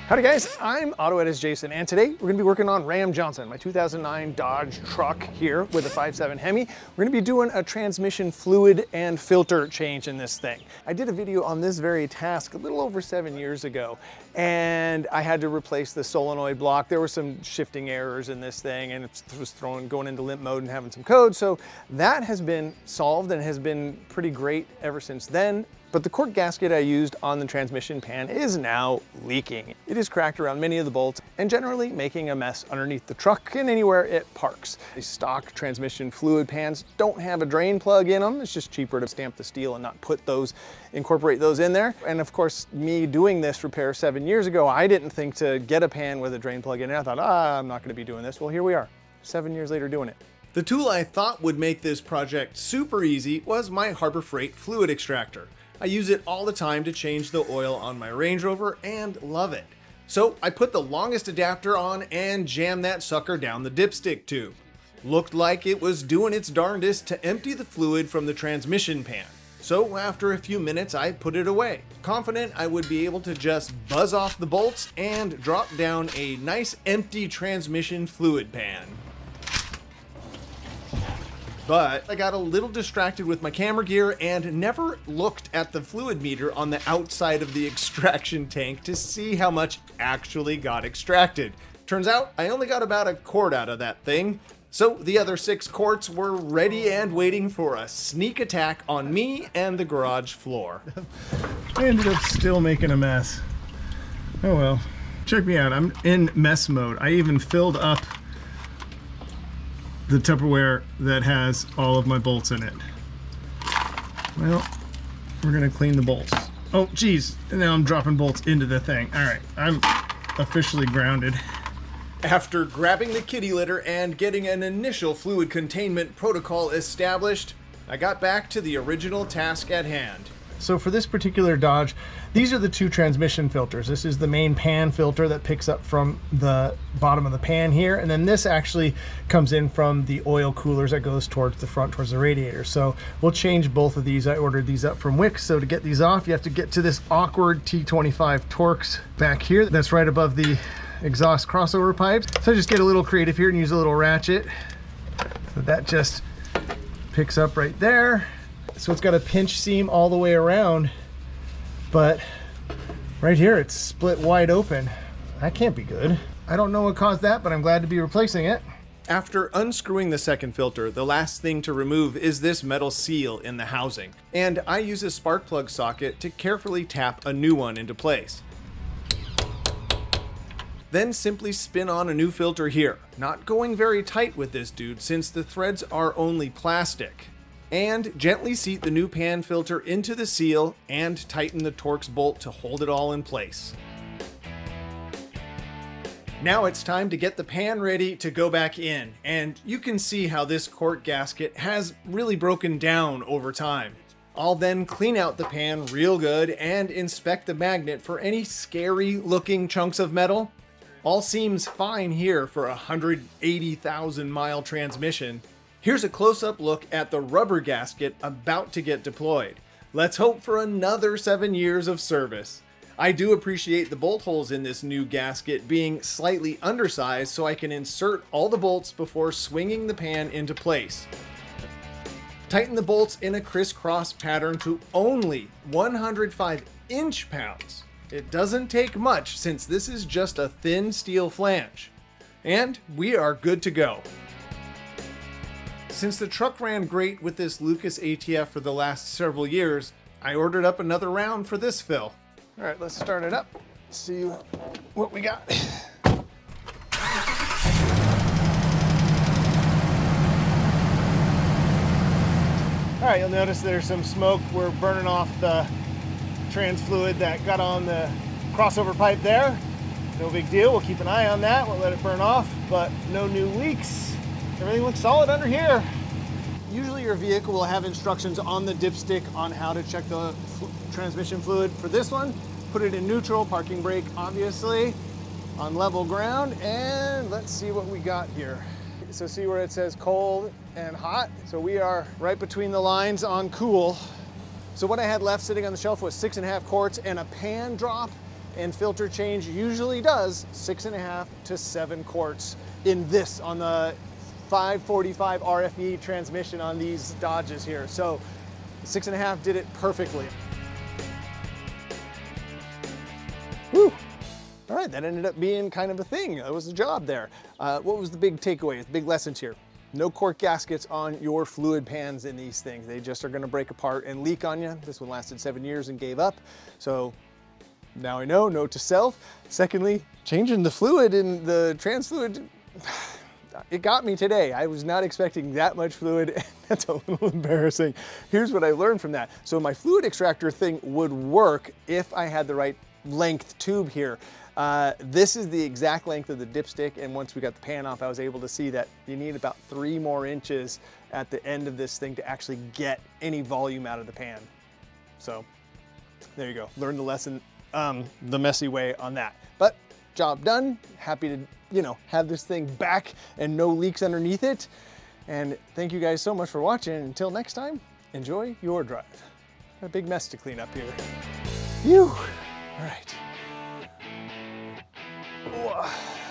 Howdy guys, I'm AutoEdits Jason, and today we're going to be working on Ram Johnson, my 2009 Dodge truck here with a 5.7 Hemi. We're going to be doing a transmission fluid and filter change in this thing. I did a video on this very task a little over 7 years ago, and I had to replace the solenoid block. There were some shifting errors in this thing, and it was going into limp mode and having some code, so that has been solved and has been pretty great ever since then. But the Cork gasket I used on the transmission pan is now leaking. It is cracked around many of the bolts and generally making a mess underneath the truck and anywhere it parks. The stock transmission fluid pans don't have a drain plug in them. It's just cheaper to stamp the steel and not incorporate those in there. And of course, me doing this repair 7 years ago, I didn't think to get a pan with a drain plug in it. I thought, I'm not gonna be doing this. Well, here we are, 7 years later doing it. The tool I thought would make this project super easy was my Harbor Freight fluid extractor. I use it all the time to change the oil on my Range Rover and love it. So I put the longest adapter on and jammed that sucker down the dipstick tube. Looked like it was doing its darndest to empty the fluid from the transmission pan. So after a few minutes I put it away, confident I would be able to just buzz off the bolts and drop down a nice empty transmission fluid pan. But I got a little distracted with my camera gear and never looked at the fluid meter on the outside of the extraction tank to see how much actually got extracted. Turns out I only got about a quart out of that thing. So the other 6 quarts were ready and waiting for a sneak attack on me and the garage floor. I ended up still making a mess. Oh well. Check me out, I'm in mess mode. I even filled up the Tupperware that has all of my bolts in it. Well, we're gonna clean the bolts. Oh geez, and now I'm dropping bolts into the thing. All right, I'm officially grounded. After grabbing the kitty litter and getting an initial fluid containment protocol established, I got back to the original task at hand. So for this particular Dodge, these are the 2 transmission filters. This is the main pan filter that picks up from the bottom of the pan here, and then this actually comes in from the oil coolers that goes towards the front, towards the radiator. So we'll change both of these. I ordered these up from Wix, so to get these off, you have to get to this awkward T25 Torx back here. That's right above the exhaust crossover pipes. So I just get a little creative here and use a little ratchet. So that just picks up right there. So it's got a pinch seam all the way around, but right here it's split wide open. That can't be good. I don't know what caused that, but I'm glad to be replacing it. After unscrewing the second filter, the last thing to remove is this metal seal in the housing. And I use a spark plug socket to carefully tap a new one into place. Then simply spin on a new filter here, not going very tight with this dude since the threads are only plastic. And gently seat the new pan filter into the seal and tighten the Torx bolt to hold it all in place. Now it's time to get the pan ready to go back in, and you can see how this Cork gasket has really broken down over time. I'll then clean out the pan real good and inspect the magnet for any scary looking chunks of metal. All seems fine here for a 180,000 mile transmission. Here's a close-up look at the rubber gasket about to get deployed. Let's hope for another 7 years of service. I do appreciate the bolt holes in this new gasket being slightly undersized so I can insert all the bolts before swinging the pan into place. Tighten the bolts in a crisscross pattern to only 105 inch-pounds. It doesn't take much since this is just a thin steel flange. And we are good to go. Since the truck ran great with this Lucas ATF for the last several years, I ordered up another round for this fill. All right, let's start it up. See what we got. All right, you'll notice there's some smoke. We're burning off the trans fluid that got on the crossover pipe there. No big deal, we'll keep an eye on that. We'll let it burn off, but no new leaks. Everything looks solid under here. Usually your vehicle will have instructions on the dipstick on how to check the transmission fluid. For this one, put it in neutral, parking brake obviously, on level ground, and let's see what we got here. So see where it says cold and hot? So we are right between the lines on cool. So what I had left sitting on the shelf was 6.5 quarts and a pan drop and filter change usually does 6.5 to 7 quarts in this on the 545 RFE transmission on these Dodges here. So 6.5 did it perfectly. Whew. All right, that ended up being kind of a thing. That was a job there. What was the big takeaway, the big lessons here? No cork gaskets on your fluid pans in these things. They just are gonna break apart and leak on you. This one lasted 7 years and gave up. So now I know, note to self. Secondly, changing the fluid in the trans fluid, it got me today. I was not expecting that much fluid, and that's a little embarrassing. Here's what I learned from that. So my fluid extractor thing would work if I had the right length tube here. This is the exact length of the dipstick, and once we got the pan off, I was able to see that you need about 3 more inches at the end of this thing to actually get any volume out of the pan. So there you go, learn the lesson the messy way on that. But job done, happy to, you know, have this thing back and no leaks underneath it. And thank you guys so much for watching. Until next time, enjoy your drive. Got a big mess to clean up here. Phew. All right. Whoa.